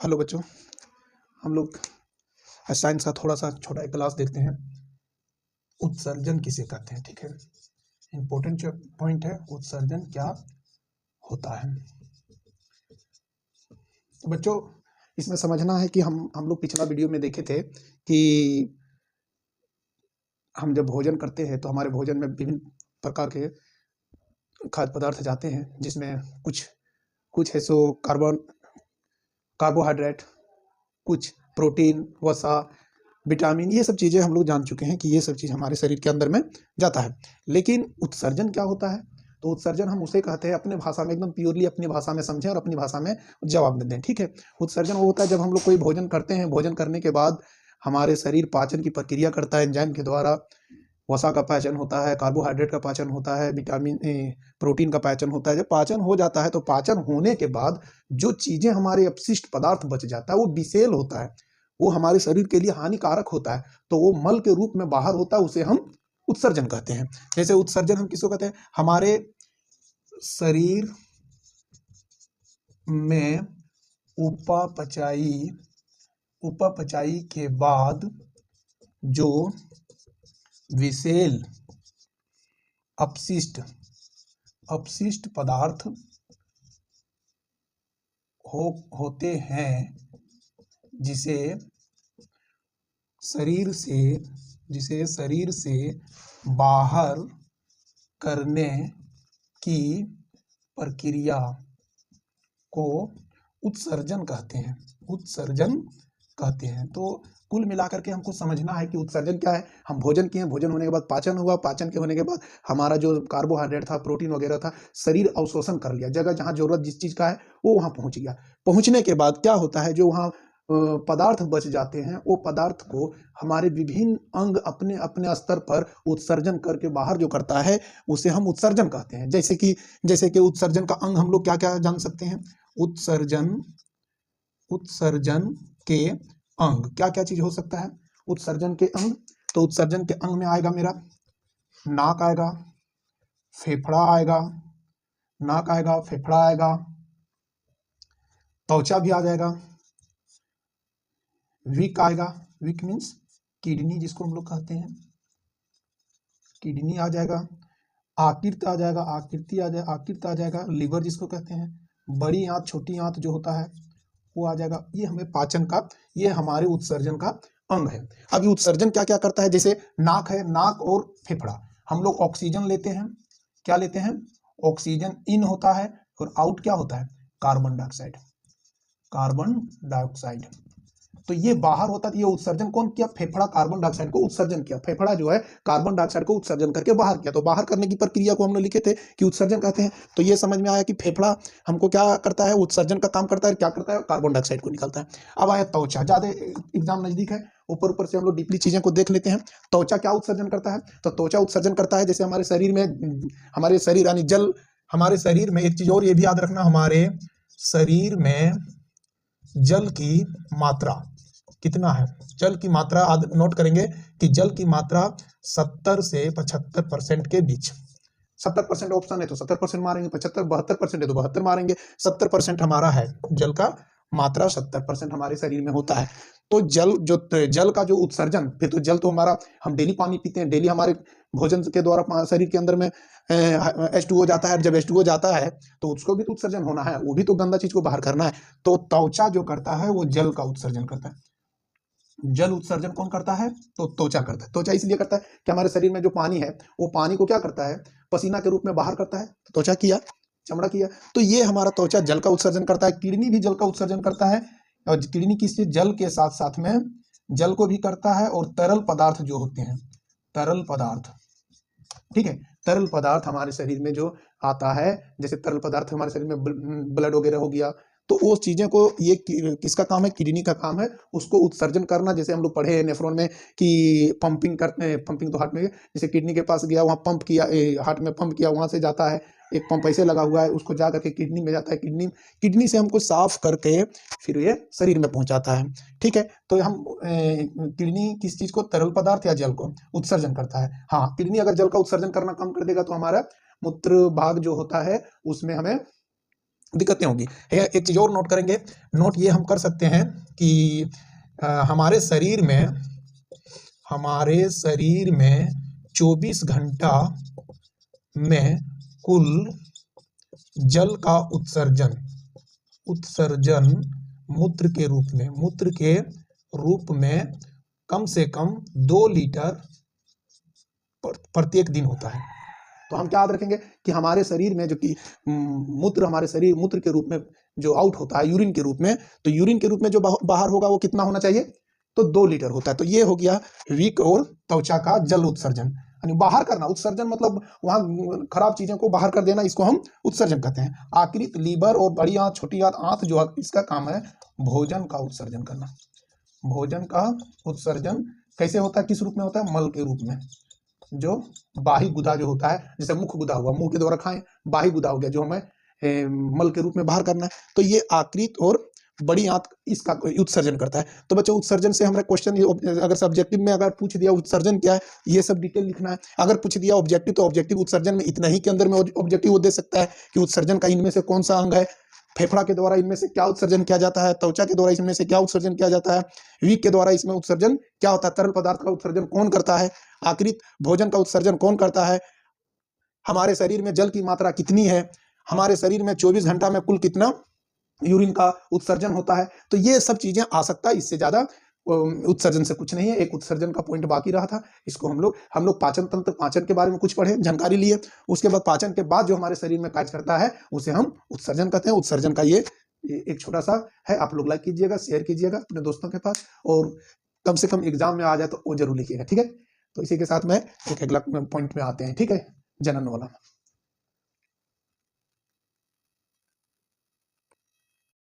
Hello बच्चों, हम लोग साइंस का थोड़ा सा छोटा एक क्लास देखते हैं। उत्सर्जन किसे कहते हैं? ठीक है, इंपॉर्टेंट जो पॉइंट है, उत्सर्जन क्या होता है। तो बच्चों, इसमें समझना है कि हम लोग पिछला वीडियो में देखे थे कि हम जब भोजन करते हैं तो हमारे भोजन में विभिन्न प्रकार के खाद्य पदार्थ जाते हैं, जिसमें कुछ है सो कार्बोहाइड्रेट, कुछ प्रोटीन, वसा, विटामिन, ये सब चीज़ें हम लोग जान चुके हैं कि ये सब चीज़ हमारे शरीर के अंदर में जाता है। लेकिन उत्सर्जन क्या होता है? तो उत्सर्जन हम उसे कहते हैं, अपने भाषा में एकदम प्योरली अपनी भाषा में समझें और अपनी भाषा में जवाब दे दें। ठीक है, उत्सर्जन वो होता है जब हम लोग कोई भोजन करते हैं, भोजन करने के बाद हमारे शरीर पाचन की प्रक्रिया करता है एंजाइम के द्वारा। वसा का पाचन होता है, कार्बोहाइड्रेट का पाचन होता है, प्रोटीन का पाचन होता है। जब पाचन हो जाता है तो पाचन होने के बाद जो चीज़ें हमारे अपशिष्ट पदार्थ बच जाता है वो विषैल होता है, वो हमारे शरीर के लिए हानिकारक होता है, तो वो मल के रूप में बाहर होता है, उसे हम उत्सर्जन कहते हैं। जैसे उत्सर्जन हम किसको कहते हैं? हमारे शरीर में उपापचयी के बाद जो विषैल अपशिष्ट पदार्थ होते हैं, जिसे शरीर से बाहर करने की प्रक्रिया को उत्सर्जन कहते हैं। तो कुल मिलाकर के हमको समझना है कि उत्सर्जन क्या है। हम भोजन किए, भोजन होने के बाद पाचन हुआ, पाचन के होने के बाद हमारा जो कार्बोहाइड्रेट था, प्रोटीन वगैरह था, शरीर अवशोषण कर लिया, जगह जहाँ जरूरत जिस चीज़ का है वो वहाँ पहुँच गया। पहुँचने के बाद क्या होता है, जो वहाँ पदार्थ बच जाते हैं, वो पदार्थ को हमारे विभिन्न अंग अपने अपने स्तर पर उत्सर्जन करके बाहर जो करता है उसे हम उत्सर्जन कहते हैं। जैसे कि उत्सर्जन का अंग हम लोग क्या क्या जान सकते हैं? उत्सर्जन के अंग क्या क्या चीज हो सकता है? उत्सर्जन के अंग, तो उत्सर्जन के अंग में आएगा मेरा नाक आएगा, फेफड़ा आएगा, त्वचा भी आ जाएगा, विक आएगा, विक मीन्स किडनी जिसको हम लोग कहते हैं, किडनी आ जाएगा, आकृति आ जाएगा, लीवर जिसको कहते हैं, बड़ी आंत छोटी आंत जो होता है वो आ जाएगा। ये हमें पाचन का, ये हमारे उत्सर्जन का अंग है। अभी उत्सर्जन क्या क्या करता है? जैसे नाक है, नाक और फेफड़ा, हम लोग ऑक्सीजन लेते हैं, क्या लेते हैं? ऑक्सीजन इन होता है और आउट क्या होता है? Carbon dioxide. तो ये बाहर होता है। ये उत्सर्जन कौन किया? फेफड़ा कार्बन डाइऑक्साइड को उत्सर्जन किया, फेफड़ा जो है कार्बन डाइऑक्साइड को उत्सर्जन करके बाहर किया। तो बाहर करने की प्रक्रिया को हम लोग लिखे थे कि उत्सर्जन कहते हैं। तो ये समझ में आया कि फेफड़ा हमको क्या करता है? उत्सर्जन का काम करता है। क्या करता है? कार्बन डाइऑक्साइड को निकालता है। अब आया त्वचा, ज्यादा एग्जाम नजदीक है, ऊपर से हम लोग डीपली चीजें को देख लेते हैं। त्वचा क्या उत्सर्जन करता है? तो त्वचा उत्सर्जन करता है, जैसे हमारे शरीर यानी जल, हमारे शरीर में एक चीज और ये भी याद रखना, हमारे शरीर में जल की मात्रा कितना है? जल की मात्रा नोट करेंगे कि जल की मात्रा 70 से 75% के बीच। 70% ऑप्शन है तो 70% मारेंगे, 72% है तो 72 मारेंगे। 70% हमारा है जल का मात्रा, 70% हमारे शरीर में होता है। तो जल का जो उत्सर्जन, फिर तो जल तो हमारा, हम डेली पानी पीते हैं, डेली हमारे भोजन के द्वारा शरीर के अंदर में H2O जाता है। जब H2O जाता है तो उसको भी तो उत्सर्जन होना है, वो भी तो गंदा चीज को बाहर करना है। तो त्वचा जो करता है वो जल का उत्सर्जन करता है। जल उत्सर्जन कौन करता है? तो त्वचा करता है। त्वचा इसलिए करता है कि हमारे शरीर में जो पानी है वो पानी को क्या करता है? पसीना के रूप में बाहर करता है। तो त्वचा किया, चमड़ा किया, तो ये हमारा त्वचा जल का उत्सर्जन करता है। किडनी भी जल का उत्सर्जन करता है, और किडनी किस चीज? जल के साथ साथ में जल को भी करता है, और तरल पदार्थ जो होते हैं, तरल पदार्थ, ठीक है, तरल पदार्थ हमारे शरीर में जो आता है, जैसे तरल पदार्थ हमारे शरीर में ब्लड वगैरह हो गया, तो उस चीजें को, ये किसका काम है? किडनी का काम है उसको उत्सर्जन करना। जैसे हम लोग पढ़े हैं नेफ्रॉन में कि पंपिंग करते हैं, पंपिंग तो हार्ट में, जैसे किडनी के पास गया, वहाँ पंप किया, हार्ट में पंप किया, वहां से जाता है, एक पंप ऐसे लगा हुआ है, उसको जा करके किडनी में जाता है, किडनी से हमको साफ करके फिर ये शरीर में पहुंचाता है। ठीक है, तो हम किडनी किस चीज को? तरल पदार्थ या जल को उत्सर्जन करता है। हाँ, किडनी अगर जल का उत्सर्जन करना कम कर देगा तो हमारा मूत्र भाग जो होता है उसमें हमें दिक्कतें होंगी। एक चीज और नोट करेंगे, नोट ये हम कर सकते हैं कि हमारे शरीर में 24 घंटा में कुल जल का उत्सर्जन मूत्र के रूप में कम से कम 2 लीटर प्रत्येक दिन होता है। तो हम क्या याद रखेंगे कि हमारे शरीर में जो कि मूत्र के रूप में जो आउट होता है यूरिन के रूप में, तो यूरिन के रूप में जो बाहर होगा वो कितना होना चाहिए, तो 2 लीटर होता है। तो ये हो गया विक और त्वचा का जल उत्सर्जन, यानी बाहर करना। उत्सर्जन मतलब वहां खराब चीजों को बाहर कर देना, इसको हम उत्सर्जन कहते हैं। आकृत, लीवर और बड़ी आंत, छोटी आंत जो इसका काम है भोजन का उत्सर्जन करना। भोजन का उत्सर्जन कैसे होता है, किस रूप में होता है, मल के रूप में। जो बाही गुदा जो होता है, जैसे मुख गुदा हुआ, मुंह के द्वारा खाएं, बाही गुदा हो गया जो हमें मल के रूप में बाहर करना है। तो ये आकृत और बड़ी आंत इसका उत्सर्जन करता है। तो बच्चों उत्सर्जन से हमारा क्वेश्चन, अगर सब्जेक्टिव में अगर पूछ दिया उत्सर्जन क्या है, ये सब डिटेल लिखना है। अगर पूछ दिया ऑब्जेक्टिव, तो ऑब्जेक्टिव उत्सर्जन में इतना ही के अंदर में ऑब्जेक्टिव वो दे सकता है कि उत्सर्जन का इनमें से कौन सा अंग है, फेफड़ा के द्वारा इनमें से क्या उत्सर्जन किया जाता है, त्वचा के द्वारा इसमें से क्या उत्सर्जन किया जाता है, विक के द्वारा इसमें उत्सर्जन क्या होता है, तरल पदार्थ का उत्सर्जन कौन करता है, आकृत भोजन का उत्सर्जन कौन करता है, हमारे शरीर में जल की मात्रा कितनी है, हमारे शरीर में 24 घंटा में कुल कितना यूरिन का उत्सर्जन होता है। तो ये सब चीजें आ सकता है, इससे ज्यादा उत्सर्जन से कुछ नहीं है। एक उत्सर्जन का पॉइंट बाकी रहा था, इसको हम लोग पाचन तंत्र, पाचन के बारे में कुछ पढ़े, जानकारी लिए। उसके बाद पाचन के बाद जो हमारे शरीर में कार्य करता है उसे हम उत्सर्जन कहते हैं। उत्सर्जन का ये एक छोटा सा है, आप लोग लाइक कीजिएगा, शेयर कीजिएगा अपने दोस्तों के पास, और कम से कम एग्जाम में आ जाए तो वो जरूर लिखिएगा, ठीक है। तो इसी के साथ में एक अगला पॉइंट में आते हैं, ठीक है, जनन वाला।